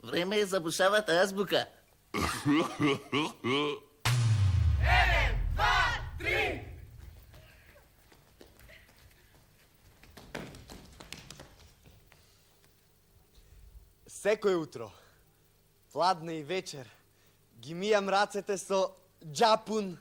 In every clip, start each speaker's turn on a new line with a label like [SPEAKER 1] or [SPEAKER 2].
[SPEAKER 1] Vreme je za bušavata azbuka.
[SPEAKER 2] Секој утро, хладно и вечер, ги мијам рацете со джапун.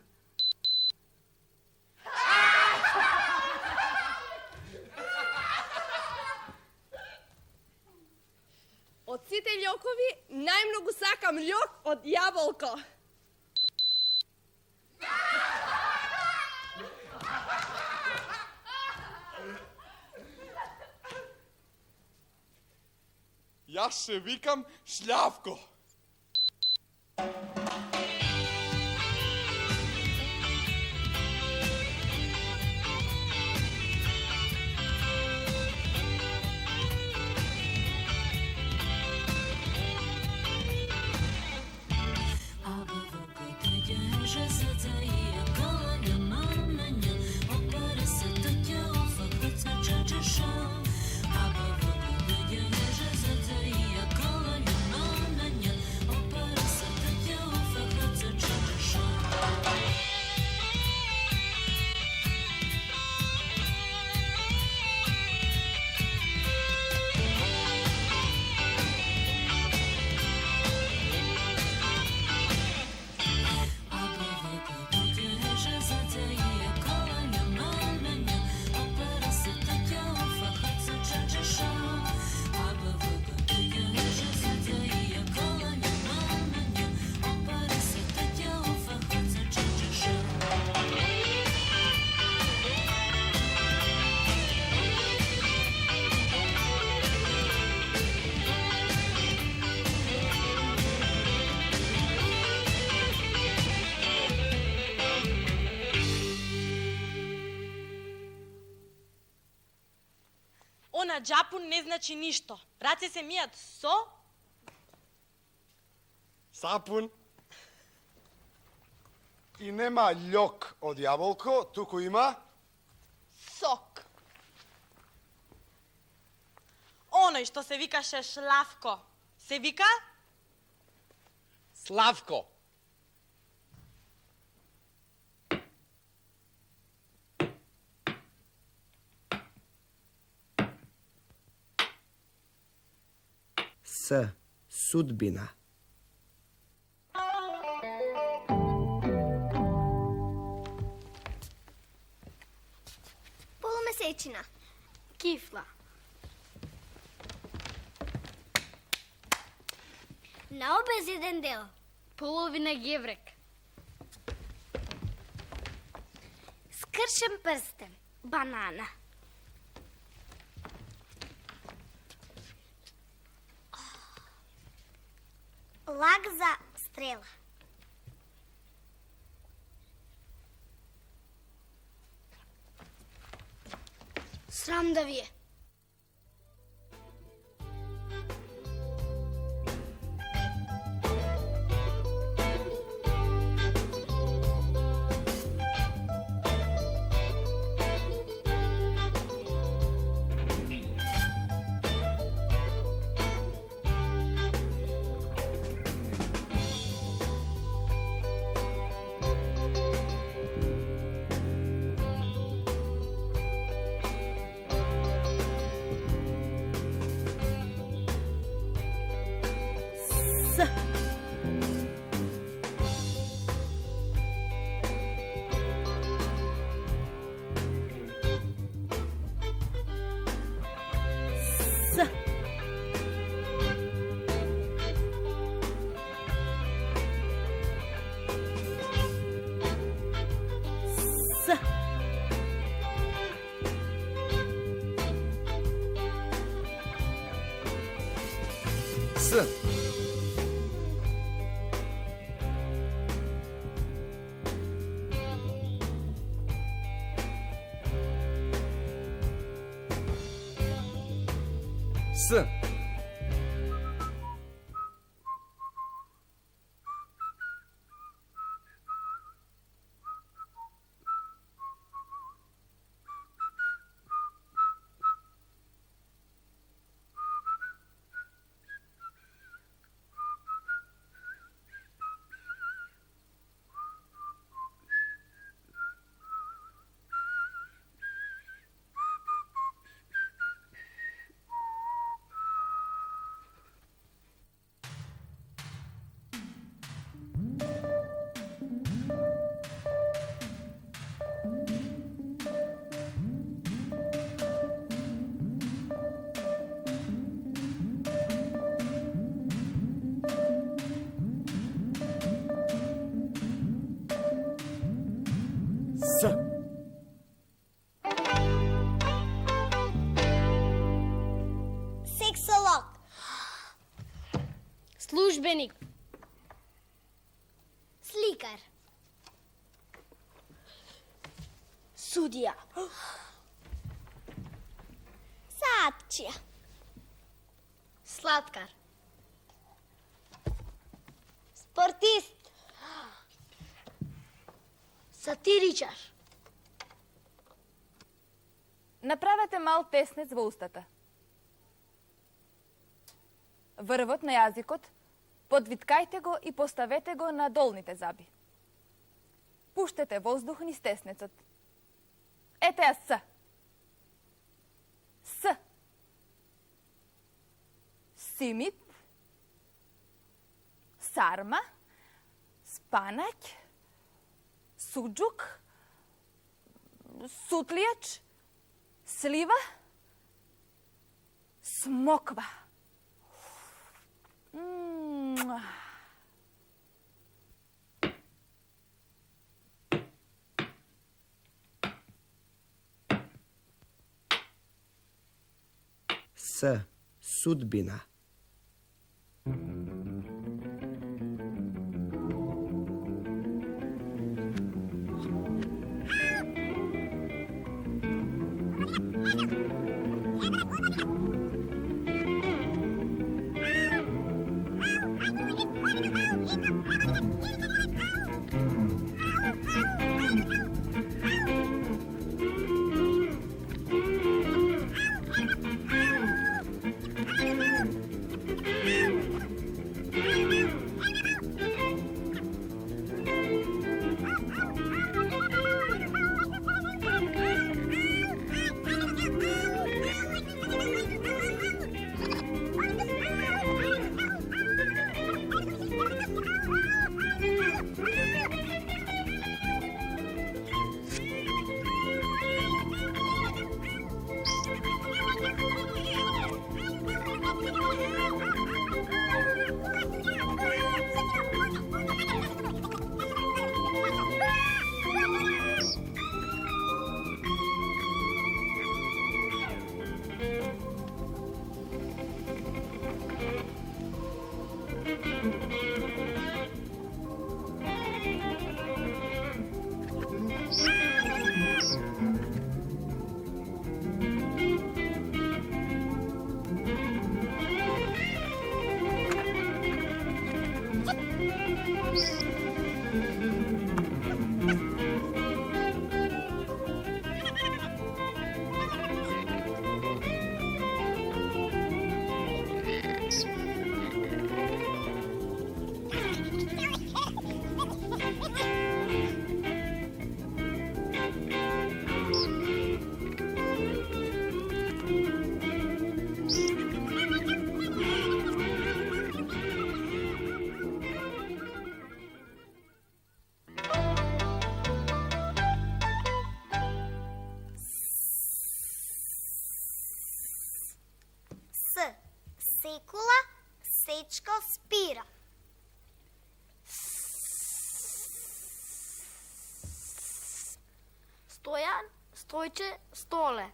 [SPEAKER 3] Од сите љокови, најмногу сакам љок од јаболко.
[SPEAKER 4] Јас се викам Шљавко.
[SPEAKER 5] Она джапун не значи ништо. Раце се мијат со...
[SPEAKER 4] Сапун. И нема љок од јаболко, туку има...
[SPEAKER 5] сок. Оној што се викаше Шлавко, се вика...
[SPEAKER 2] Славко. С. Судбина.
[SPEAKER 6] Полумесечина. Кифла. На обез еден дел. Половина геврек. Скршен прстен. Банана. Лак за стрела. Срам да ви е.
[SPEAKER 2] С. С.
[SPEAKER 6] Službenik. Slikar.
[SPEAKER 3] Sudija.
[SPEAKER 6] Satčija. Slatkar. Sportist. Satiričar.
[SPEAKER 7] Направете мал теснец во устата. Врвот на јазикот подвиткајте го и поставете го на долните заби. Пуштете воздух низ теснецот. Ете ја С. С. Симит. Сарма. Спанаќ. Суџук. Сутлијач. Слива. Смоква.
[SPEAKER 2] С. Судбина.
[SPEAKER 6] Секула, сечка, спира. Стојан, стојче, столе.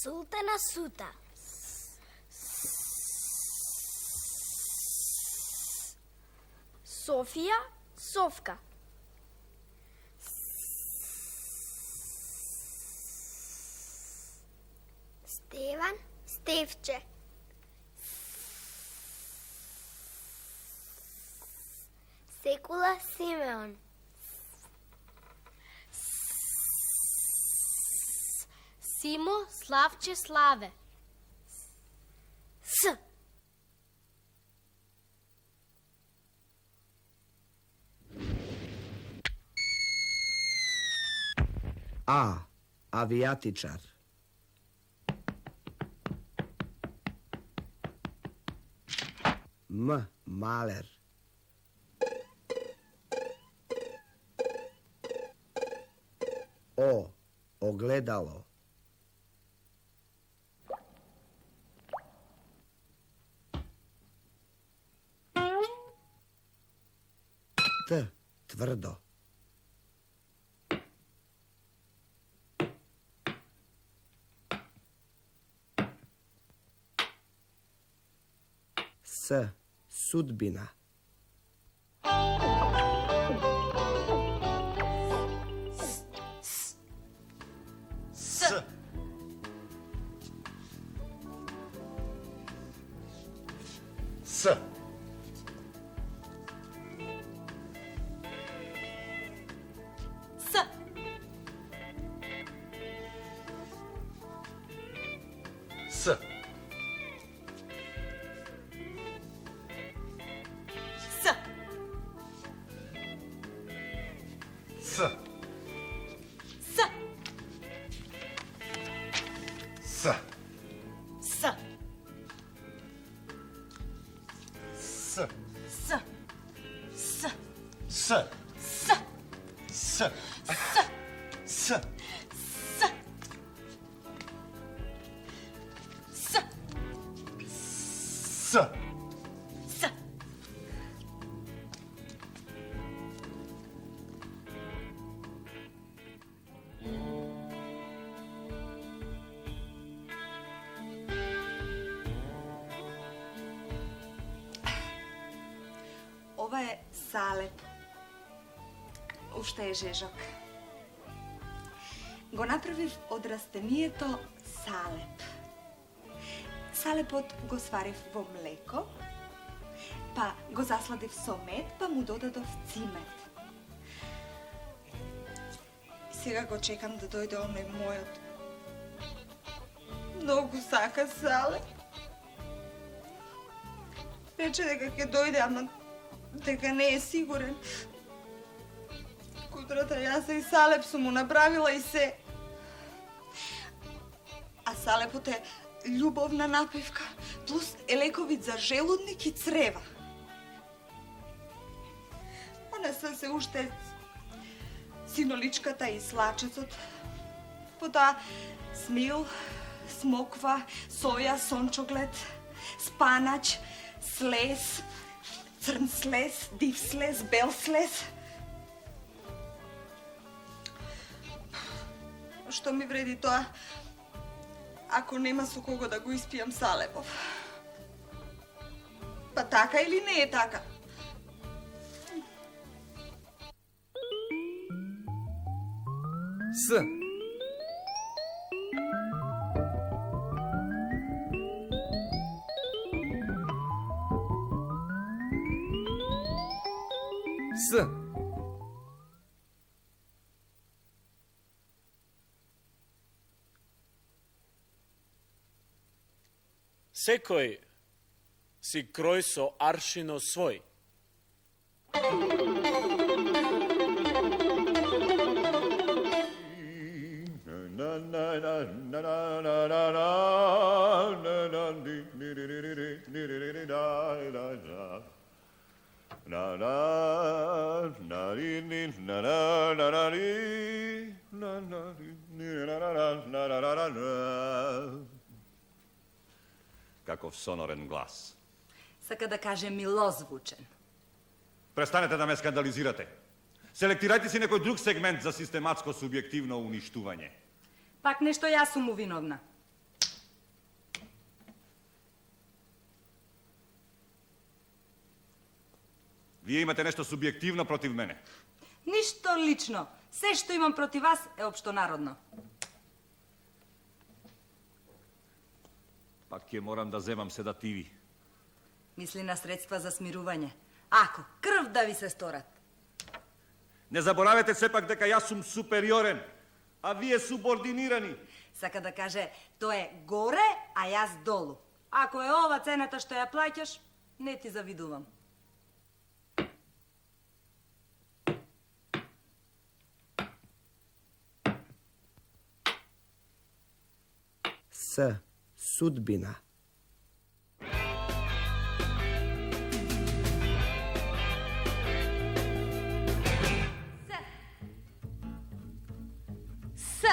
[SPEAKER 6] Султана, сута. Софија, совка. Стеван, Стевче. Секула, Симеон. Симо, Славче, Славе. С.
[SPEAKER 2] А. Авијатичар. М. Малер. О. Огледало. Т. Тврдо. С. Судбина.
[SPEAKER 4] С. С.
[SPEAKER 5] С.
[SPEAKER 4] С.
[SPEAKER 5] С.
[SPEAKER 4] С.
[SPEAKER 5] С.
[SPEAKER 4] С.
[SPEAKER 5] С.
[SPEAKER 4] С.
[SPEAKER 5] С. С.
[SPEAKER 4] С.
[SPEAKER 5] С.
[SPEAKER 4] С. С.
[SPEAKER 5] С.
[SPEAKER 4] С.
[SPEAKER 5] С.
[SPEAKER 8] Ова е салеп. Уште е жежок. Го направив од растението салеп. Салепот го сварив во млеко, па го засладив со мед, па му додадов цимет. Сега го чекам да дојде оној мојот. Многу сака салеп. Рече дека ќе дојде, ама дека не е сигурен. Кутрата јас и салеп сум му направила и се. А салепот е љубовна напивка, плюс е лековит за желудник и црева. А не се уште синоличката и слачецот. Потоа смил, смоква, соја, сончоглед, спанач, слез, црн слез, див слез, бел слез. Што ми вреди тоа, ако нема со кого да го испијам салепов? Па така или не е така?
[SPEAKER 2] С. С.
[SPEAKER 9] Секој си крој со аршино свој.
[SPEAKER 10] Каков сонорен глас.
[SPEAKER 8] Сака да каже милозвучен.
[SPEAKER 10] Престанете да ме скандализирате. Селектирајте си некој друг сегмент за систематско субјективно уништување.
[SPEAKER 8] Пак нешто јас сум му виновна.
[SPEAKER 10] Вие имате нешто субјективно против мене.
[SPEAKER 8] Ништо лично. Се што имам против вас е општонародно.
[SPEAKER 10] Пак ќе морам да земам седативи.
[SPEAKER 8] Мисли на средства за смирување. Ако крв да ви се сторат.
[SPEAKER 10] Не заборавете сепак дека јас сум супериорен, а вие субординирани.
[SPEAKER 8] Сака да каже, тоа е горе, а јас долу. Ако е ова цената што ја плаќаш, не ти завидувам.
[SPEAKER 2] С. Судбина.
[SPEAKER 11] С.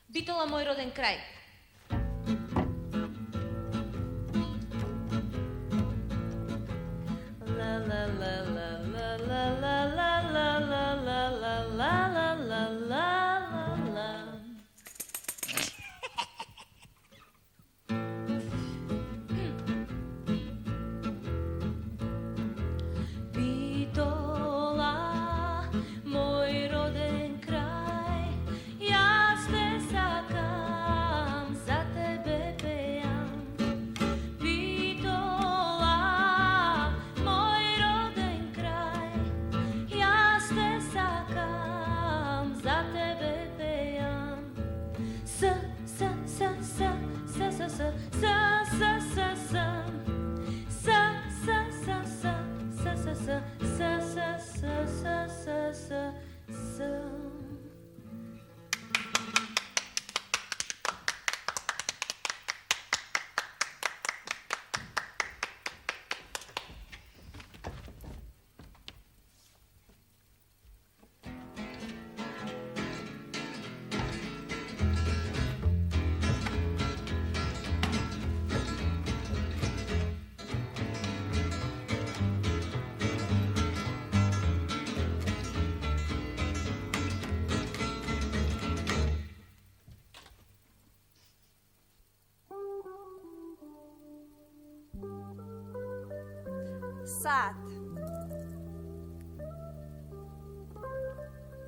[SPEAKER 11] Битола мој роден крај. La la la la la la la la la la la la la la la la.
[SPEAKER 3] Сад.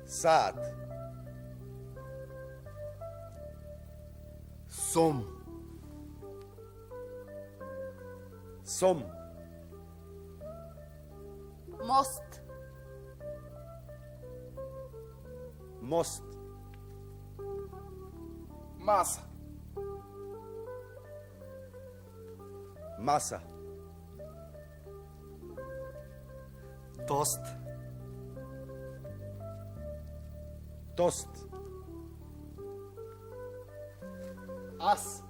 [SPEAKER 4] Сад. Сом. Сом.
[SPEAKER 7] Мост.
[SPEAKER 4] Мост.
[SPEAKER 2] Маса.
[SPEAKER 4] Маса.
[SPEAKER 2] Тост.
[SPEAKER 4] Тост.
[SPEAKER 2] Ас.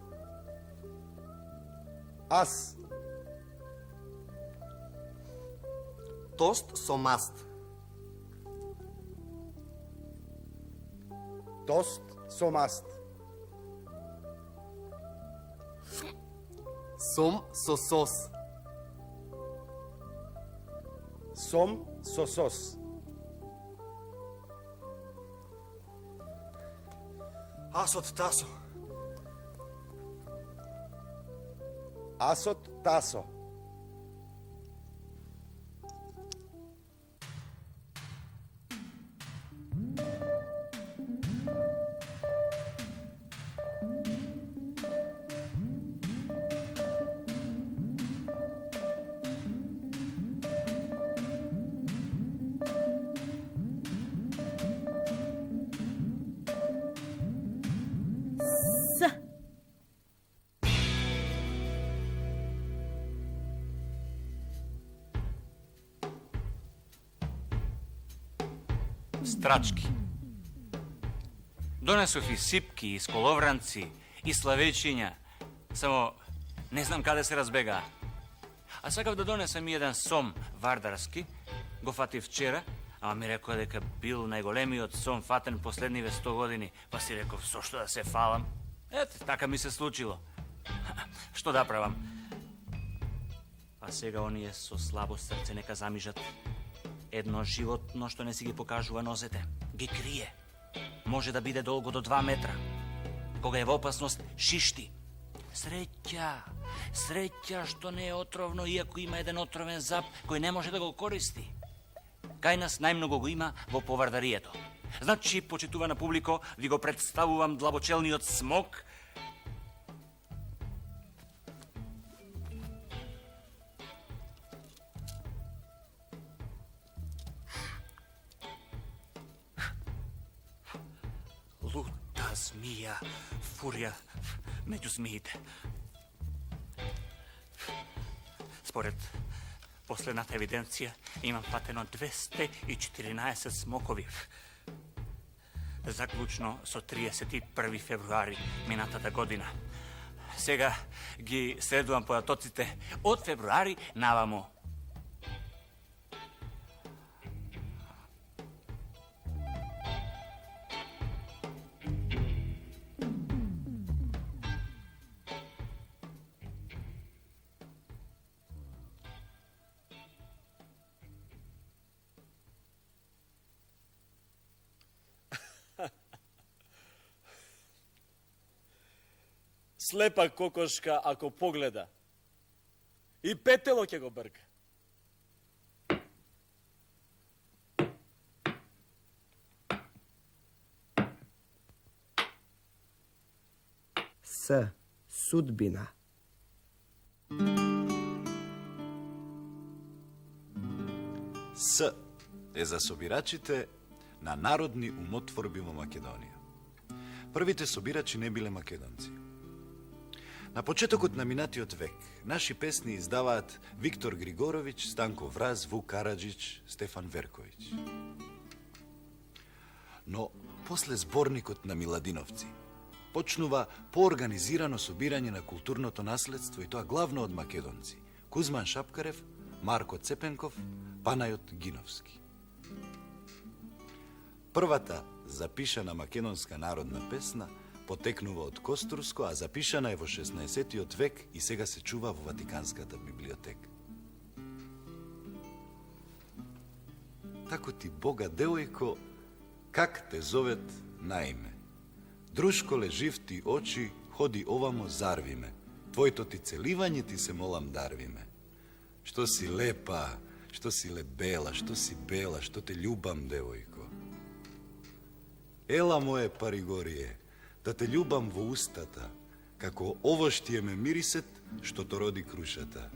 [SPEAKER 4] Ас.
[SPEAKER 2] Тост со маст.
[SPEAKER 4] Тост со маст.
[SPEAKER 2] Сом со сос.
[SPEAKER 4] Сом со сос.
[SPEAKER 2] Асот тасо.
[SPEAKER 4] Асот тасо.
[SPEAKER 12] Страчки. Донесов и сипки, и сколовранци, и славечиња. Само не знам каде се разбегаа. А сакав да донесам и еден сом вардарски. Го фатив вчера, ама ми рекоа дека бил најголемиот сом фатен последниве 100 години. Па си реков, со што да се фалам? Ето, така ми се случило. Што да правам? А сега оние со слабо срце нека замижат. Едно животно што не си ги покажува нозете. Ги крие. Може да биде долго до 2 метра. Кога е во опасност, шишти. Среќа, среќа што не е отровно, иако има еден отровен зап кој не може да го користи. Кај нас најмногу го има во повардарието. Значи, почитувана публико, ви го представувам длабочелниот смок. Лута змија, фурија меѓу змиите. Според последната евиденција имам фатено 214 смокови. Заклучно со 31 февруари минатата година. Сега ги следувам појатоците од февруари навамо.
[SPEAKER 9] Слепа кокошка ако погледа, и петело ќе го брка.
[SPEAKER 2] С. Судбина.
[SPEAKER 13] С е за собирачите на народни умотворби во Македонија. Првите собирачи не биле македонци. На почетокот на минатиот век, наши песни издаваат Виктор Григоровиќ, Станко Враз, Вук Караджич, Стефан Верковиќ. Но после зборникот на Миладиновци почнува поорганизирано собирање на културното наследство и тоа главно од македонци. Кузман Шапкарев, Марко Цепенков, Панајот Гиновски. Првата запишана македонска народна песна потекнува од Костурско, а запишана е во 16 век и сега се чува во Ватиканската библиотека. Тако ти Бога девојко, как те зовет на име? Друшколе жив ти очи, ходи овамо зарви ме. Твоето ти целивање ти се молам дарви ме. Što si lepa, što si lebela, što si bela, što te ljubam, devojko. Ela moje parigorije, da te ljubam vo ustata, kako ovoštije me miriset, što to rodi krušata.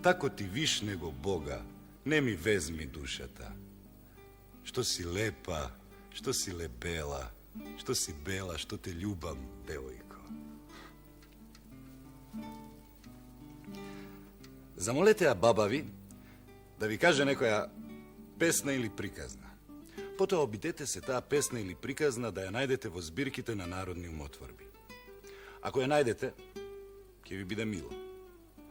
[SPEAKER 13] Tako ti viš nego Boga, ne mi vezmi dušata. Što si lepa, što si lebela, što si bela, što te ljubam, devojko. Zamolete ja babavi da vi kaže nekoja pesna ili prikazna. Potom obidete se ta pesna ili prikazna da je najdete vo zbirkite na Narodni umotvorbi. Ako je najdete, kje vi bide milo.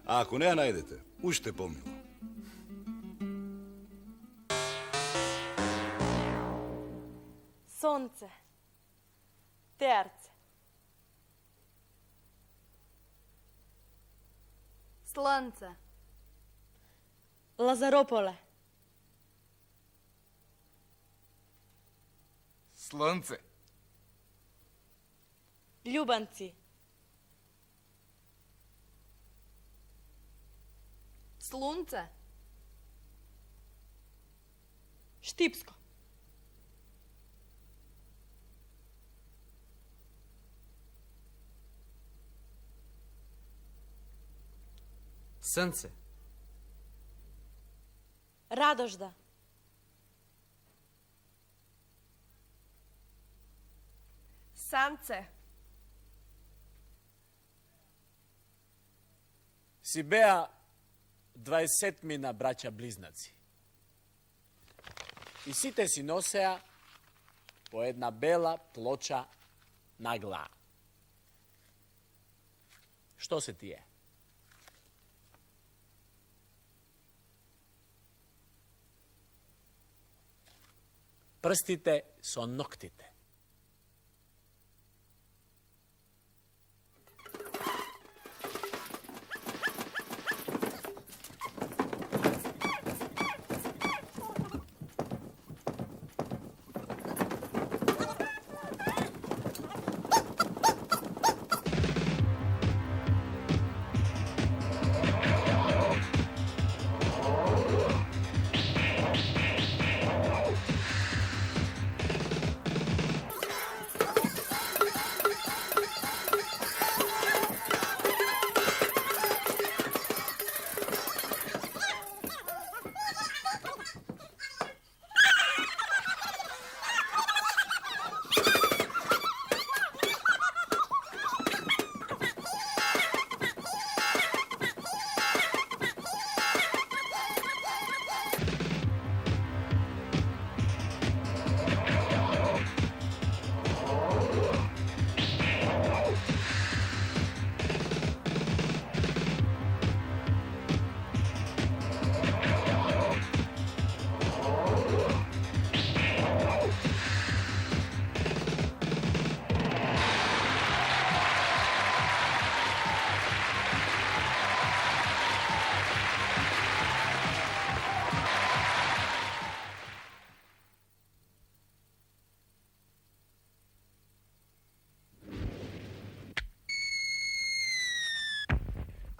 [SPEAKER 13] A ako ne ja najdete, ušte pomilo.
[SPEAKER 5] Сонце. Терце.
[SPEAKER 7] Slonce.
[SPEAKER 5] Лазарополе.
[SPEAKER 2] Slunce.
[SPEAKER 5] Љубанци.
[SPEAKER 7] Slunce.
[SPEAKER 5] Štипско.
[SPEAKER 2] Sunce.
[SPEAKER 5] Радожда.
[SPEAKER 3] Sance.
[SPEAKER 9] Си беа 20 браќа близнаци. И сите си носеа по една бела плоча на глава. Што се тие? Прстите со ноктите.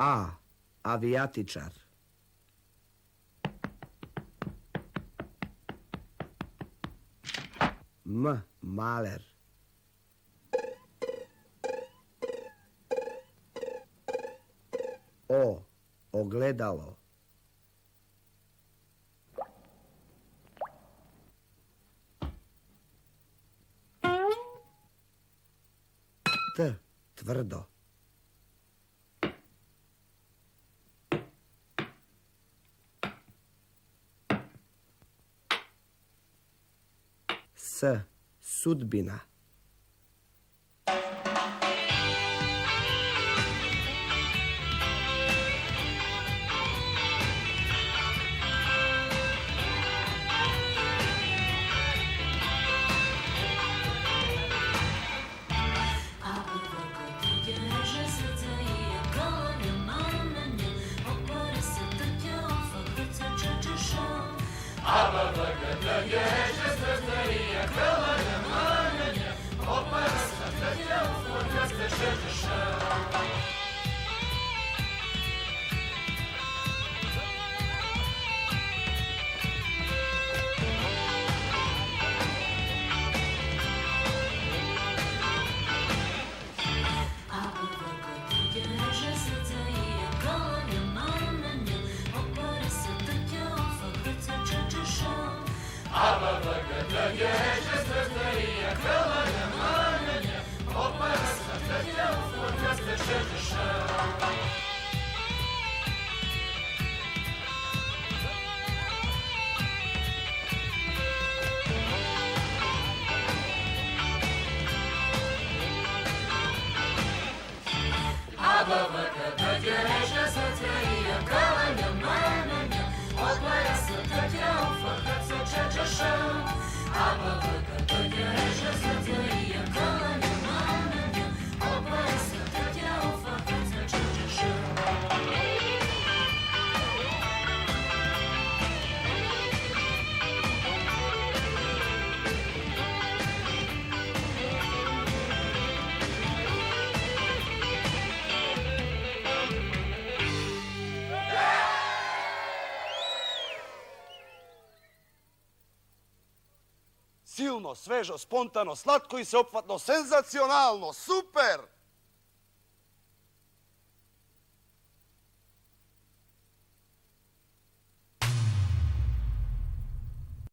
[SPEAKER 1] A. Avijatičar. M. Maler. O. Ogledalo. T. Tvrdo. S. Sudbina.
[SPEAKER 4] Silno, svežo, spontano, slatko i sveopfatno, senzacionalno, super!